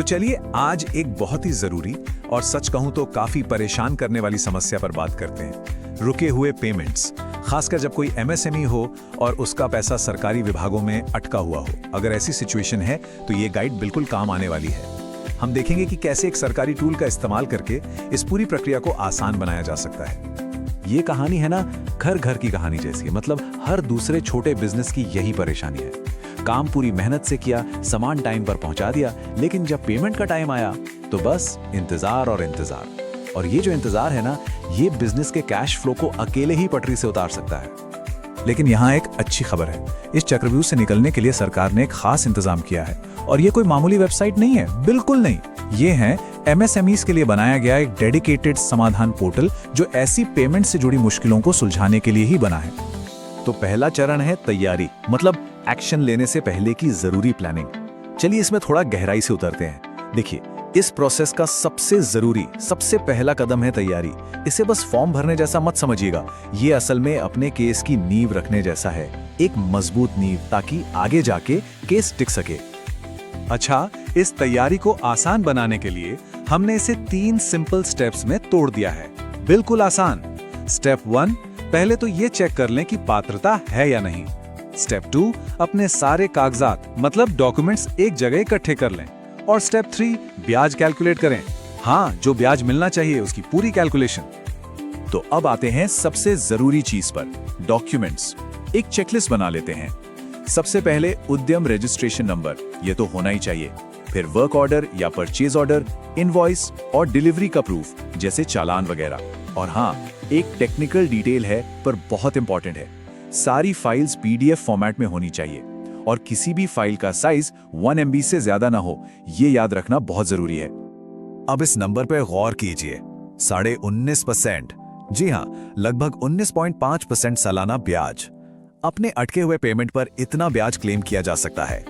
तो चलिए आज एक बहुत ही जरूरी और सच कहूं तो काफी परेशान करने वाली समस्या पर बात करते हैं, रुके हुए पेमेंट्स। खासकर जब कोई एमएसएमई हो और उसका पैसा सरकारी विभागों में अटका हुआ हो। अगर ऐसी सिचुएशन है तो ये गाइड बिल्कुल काम आने वाली है। हम देखेंगे कि कैसे एक सरकारी टूल का इस्तेमाल करके इस पूरी प्रक्रिया को आसान बनाया जा सकता है। ये कहानी है ना, घर घर की कहानी जैसी है। मतलब हर दूसरे छोटे बिजनेस की यही परेशानी है। काम पूरी मेहनत से किया, सामान टाइम पर पहुंचा दिया, लेकिन जब पेमेंट का टाइम आया तो बस इंतजार और इंतजार। और ये जो इंतजार है ना, ये बिजनेस के कैश फ्लो को अकेले ही पटरी से उतार सकता है। लेकिन यहाँ एक अच्छी खबर है, इस चक्रव्यूह से निकलने के लिए सरकार ने एक खास इंतजाम किया है। और ये कोई मामूली वेबसाइट नहीं है, बिल्कुल नहीं। ये है एमएसएमईज के लिए बनाया गया एक डेडिकेटेड समाधान पोर्टल, जो ऐसी पेमेंट से जुड़ी मुश्किलों को सुलझाने के लिए ही बना है। तो पहला चरण है तैयारी, मतलब एक्शन लेने से पहले की जरूरी प्लानिंग। चलिए इसमें थोड़ा गहराई से उतरते हैं। देखिए, इस प्रोसेस का सबसे पहला कदम है तैयारी। इसे बस फॉर्म भरने जैसा मत समझिएगा, ये असल में अपने केस की नींव रखने जैसा है, एक मजबूत नींव, ताकि आगे जाके केस टिक सके। अच्छा, इस तैयारी को आसान बनाने के लिए हमने इसे 3 सिंपल स्टेप्स में तोड़ दिया है, बिल्कुल आसान। स्टेप 1, पहले तो ये चेक कर लें कि पात्रता है या नहीं। स्टेप 2, अपने सारे कागजात मतलब डॉक्यूमेंट्स एक जगह इकट्ठे कर लें। और स्टेप 3, ब्याज कैलकुलेट करें। हाँ, जो ब्याज मिलना चाहिए उसकी पूरी कैलकुलेशन। तो अब आते हैं सबसे जरूरी चीज पर, डॉक्यूमेंट्स। एक चेकलिस्ट बना लेते हैं। सबसे पहले उद्यम रजिस्ट्रेशन नंबर, ये तो होना ही चाहिए। फिर वर्क ऑर्डर या परचेज ऑर्डर, इनवॉइस और डिलीवरी का प्रूफ, जैसे चालान वगैरह। और हाँ, एक टेक्निकल डिटेल है पर बहुत इंपॉर्टेंट है, सारी फाइल्स पीडीएफ फॉर्मेट में होनी चाहिए और किसी भी फाइल का साइज 1 MB से ज्यादा ना हो, ये याद रखना बहुत जरूरी है। अब इस नंबर पर गौर कीजिए, 19.5%, जी हाँ, लगभग 19.5% सालाना ब्याज। अपने अटके हुए पेमेंट पर इतना ब्याज क्लेम किया जा सकता है।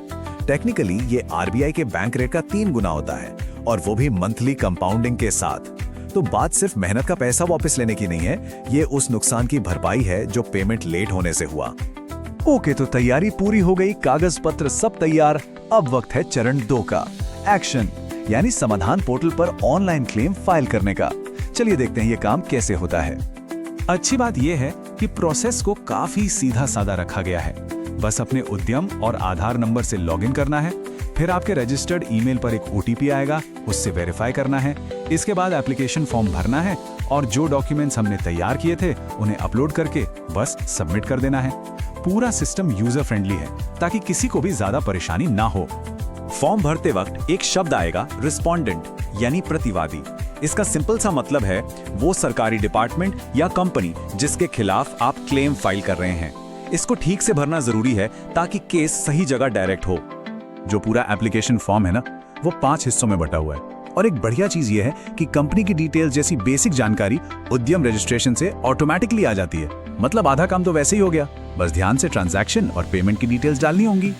टेक्निकली ये आरबीआई के बैंक रेट का 3 गुना होता है, और वो भी मंथली कंपाउंडिंग के साथ। तो बात सिर्फ मेहनत का पैसा वापस लेने की नहीं है, ये उस नुकसान की भरपाई है जो पेमेंट लेट होने से हुआ। ओके, तो तैयारी पूरी हो गई, कागज पत्र सब तैयार। अब वक्त है चरण 2 का, एक्शन, यानी समाधान पोर्टल पर ऑनलाइन क्लेम फाइल करने का। चलिए देखते हैं ये काम कैसे होता है। अच्छी बात यह है कि प्रोसेस को काफी सीधा साधा रखा गया है। बस अपने उद्यम और आधार नंबर से लॉगिन करना है, फिर आपके रजिस्टर्ड ईमेल पर एक ओटीपी आएगा, उससे वेरीफाई करना है। इसके बाद एप्लीकेशन फॉर्म भरना है और जो डॉक्यूमेंट्स हमने तैयार किए थे उन्हें अपलोड करके बस सबमिट कर देना है। पूरा सिस्टम यूजर फ्रेंडली है, ताकि किसी को भी ज्यादा परेशानी ना हो। फॉर्म भरते वक्त एक शब्द आएगा, रिस्पोंडेंट, यानी प्रतिवादी। इसका सिंपल सा मतलब है वो सरकारी डिपार्टमेंट या कंपनी जिसके खिलाफ आप क्लेम फाइल कर रहे हैं। इसको ठीक से भरना जरूरी है ताकि केस सही जगह डायरेक्ट हो। जो पूरा एप्लीकेशन फॉर्म है ना, वो 5 हिस्सों में बटा हुआ है। और एक बढ़िया चीज ये है कि कंपनी की डिटेल्स जैसी बेसिक जानकारी उद्यम रजिस्ट्रेशन से ऑटोमेटिकली आ जाती है। मतलब आधा काम तो वैसे ही हो गया, बस ध्यान से ट्रांजैक्शन और पेमेंट की डिटेल्स डालनी होंगी।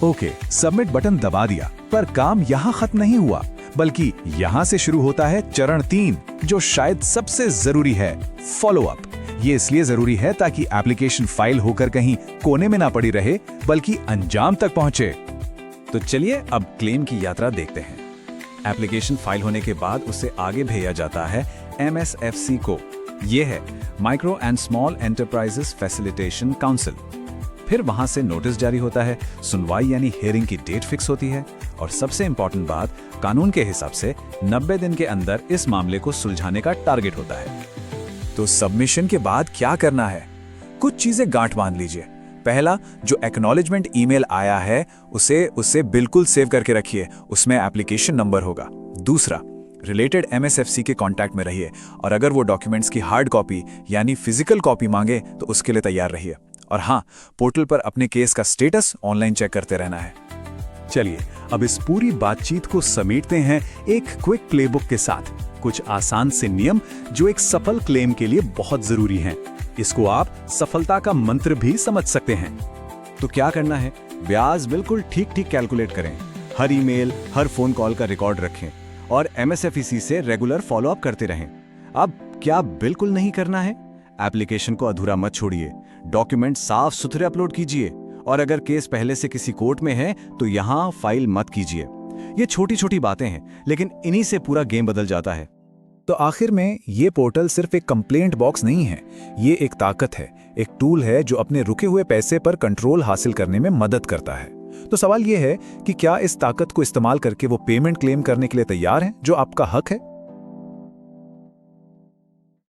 ओके, सबमिट बटन दबा दिया, पर काम यहाँ खत्म नहीं हुआ, बल्कि यहाँ से शुरू होता है चरण 3, जो शायद सबसे जरूरी है, फॉलो अप। ये इसलिए जरूरी है ताकि एप्लीकेशन फाइल होकर कहीं कोने में ना पड़ी रहे, बल्कि अंजाम तक पहुंचे। तो चलिए अब क्लेम की यात्रा देखते हैं। एप्लीकेशन फाइल होने के बाद उसे आगे भेजा जाता है MSFC को। यह है micro and small enterprises facilitation council. फिर वहां से नोटिस जारी होता है, सुनवाई यानी हियरिंग की डेट फिक्स होती है, और सबसे इंपॉर्टेंट बात, कानून के हिसाब से 90 दिन के अंदर इस मामले को सुलझाने का टारगेट होता है। तो सबमिशन के बाद क्या करना है? कुछ चीजें गांठ बांध लीजिए। पहला, जो एक्नॉलेजमेंट ईमेल आया है उसे बिल्कुल सेव करके रखिए, उसमें एप्लीकेशन नंबर होगा। दूसरा, रिलेटेड MSFC के कांटेक्ट में रहिए, और अगर वो डॉक्यूमेंट्स की हार्ड कॉपी यानी फिजिकल कॉपी मांगे तो उसके लिए तैयार रहिए। और हाँ, पोर्टल पर अपने केस का स्टेटस ऑनलाइन चेक करते रहना है। चलिए अब इस पूरी बातचीत को समेटते हैं एक क्विक प्लेबुक के साथ। कुछ आसान से नियम जो एक सफल क्लेम के लिए बहुत जरूरी हैं। इसको आप सफलता का मंत्र भी समझ सकते हैं। तो क्या करना है? ब्याज बिल्कुल ठीक ठीक कैलकुलेट करें, हर ईमेल, हर फोन कॉल का रिकॉर्ड रखें, और MSFC से रेगुलर फॉलोअप करते रहें। अब क्या बिल्कुल नहीं करना है? एप्लीकेशन को अधूरा मत छोड़िए, डॉक्यूमेंट साफ सुथरे अपलोड कीजिए, और अगर केस पहले से किसी कोर्ट में है तो यहाँ फाइल मत कीजिए। ये छोटी छोटी बातें हैं, लेकिन इन्हीं से पूरा गेम बदल जाता है। तो आखिर में ये पोर्टल सिर्फ एक कंप्लेंट बॉक्स नहीं है, ये एक ताकत है, एक टूल है जो अपने रुके हुए पैसे पर कंट्रोल हासिल करने में मदद करता है। तो सवाल ये है कि क्या इस ताकत को इस्तेमाल करके वो पेमेंट क्लेम करने के लिए तैयार हैं जो आपका हक है?